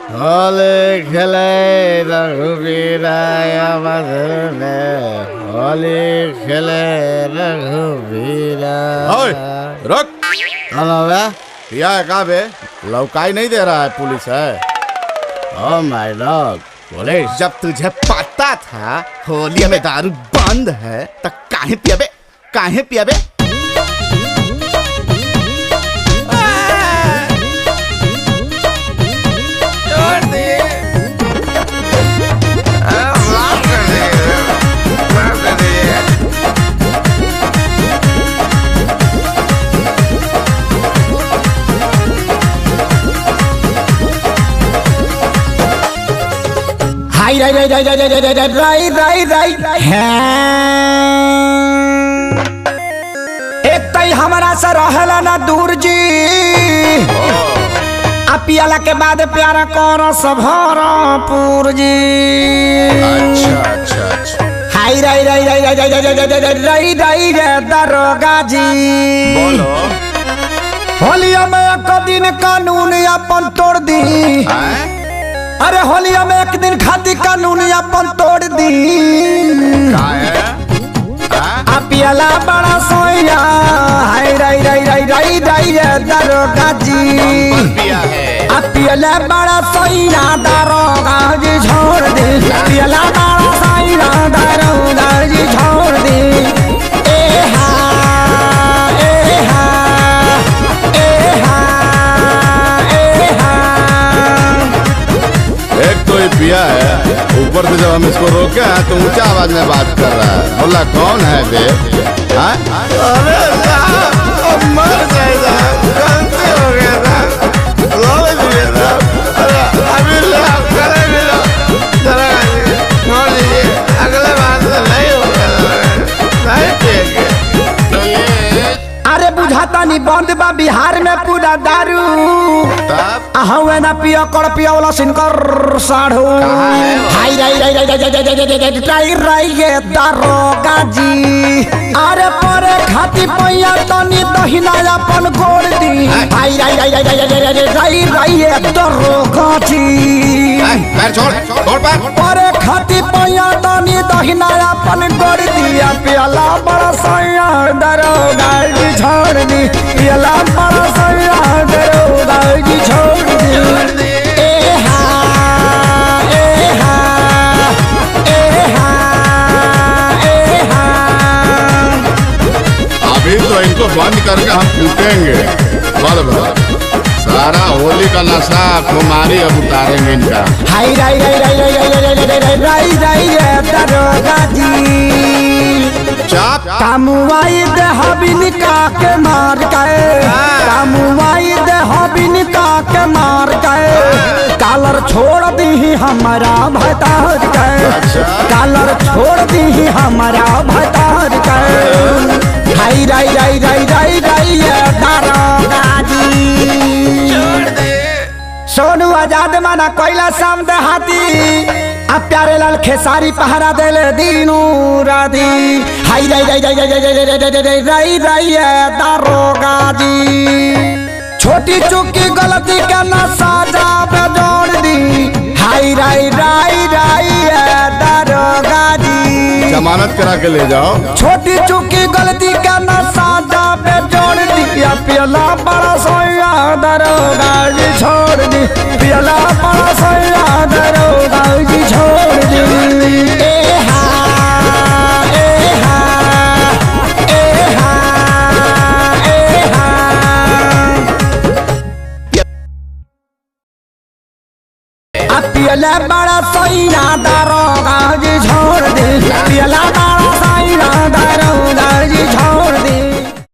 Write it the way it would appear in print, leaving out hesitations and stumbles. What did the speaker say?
होली खेले रघुवीराय मधुने होली खेले रघुवीरा। रुक। हेलो बे, पिया है कहाँ बे? लौकाई नहीं दे रहा है, पुलिस है। Oh my dog, police. जब तुझे पता था होली में दारू बंद है तो काहे पिया बे? काहे पिया बे? हाय राय राय राय राय राय राय राय राय राय एक तई हमारा से रहला ना दूर जी पियाला के बाद प्यारा करो सभरपुर जी। अच्छा। हाय राय राय राय राय राय राय राय राय दरोगा जी, बोलो। होलिया में एक दिन कानून अपन तोड़ दी। अरे होलिया में एक दिन खाती कानून अपन तोड़ दी। पियाला बड़ा सोया हाय राय राय राय राय राय दरोगा जी। पियाला बड़ा सोया दरोगा जी छोड़ दे। पियाला बड़ा सोया दरोगा जी छोड़ दे। ए हा ए हा ए हा ए हा। एक तो ये पिया है, ऊपर से जब हम इसको रोके हैं तो ऊंचा आवाज में बात कर रहा है। बोला कौन है बे? अरे साहब, मर जाएगा, गलती हो गया था, अभी करेंगे जरा छोड़ दीजिए, अगले बार से नहीं होगा, नहीं पिएंगे। अरे बुझाता नहीं बंद बा बिहार में पूरा दारू। हवे ना पिया कर पिया वाला सिनकर साढ़ू। हाय राय राय राय राय राय राय ये दरोगा जी। अरे परे खाती पैया तनी दहिना अपन गोड़ दी। हाय राय राय राय राय राय राय ये दरोगा जी। छोड़ परे खाती पैया तनी दहिना अपन गोड़ दिया। पियाला बड़ा सैया दरोगा जी छोड़ दी। पियाला बड़ा सैया दरोगा जी छोड़ दी। ए हा ए हा ए हा ए हा। अभी तो इनको बंद करके हम कूटेंगे। सारा होली का नशा कुमारी अब उतारेंगे इनका। हाय राय राय राय राय राय राय राय राय राय दरोगा जी। कामुआई दे हबिनिका के मार गए। कामुआई दे हबिनिका के मार गए। कालर छोड़ दी हमारा भतार गए। कालर छोड़ दी हमारा भतार गए। हाय राय राय राय राय राय दरोगा जी। सोनू आजाद माना कोयला शाम देहाती। अब प्यारे लाल खेसारी पहरा देले दीनू राधी। हाय राय राय राय राय राय राय दरोगा जी। छोटी चुकी गलती का ना साजा पे जोड़ दी। हाय राय राय राय दरोगा जी। जमानत करा के ले जाओ। छोटी चुकी गलती का ना साजा पे जोड़ दी। पियाला बड़ा सोया दरोगा जी छोड़ दी। पियाला बड़ा सोया दरोगा जी छोड़ दी। ए हा ए हा ए हा ए हा। पियाला बड़ा सोया दरोगा जी छोड़ दी। पियाला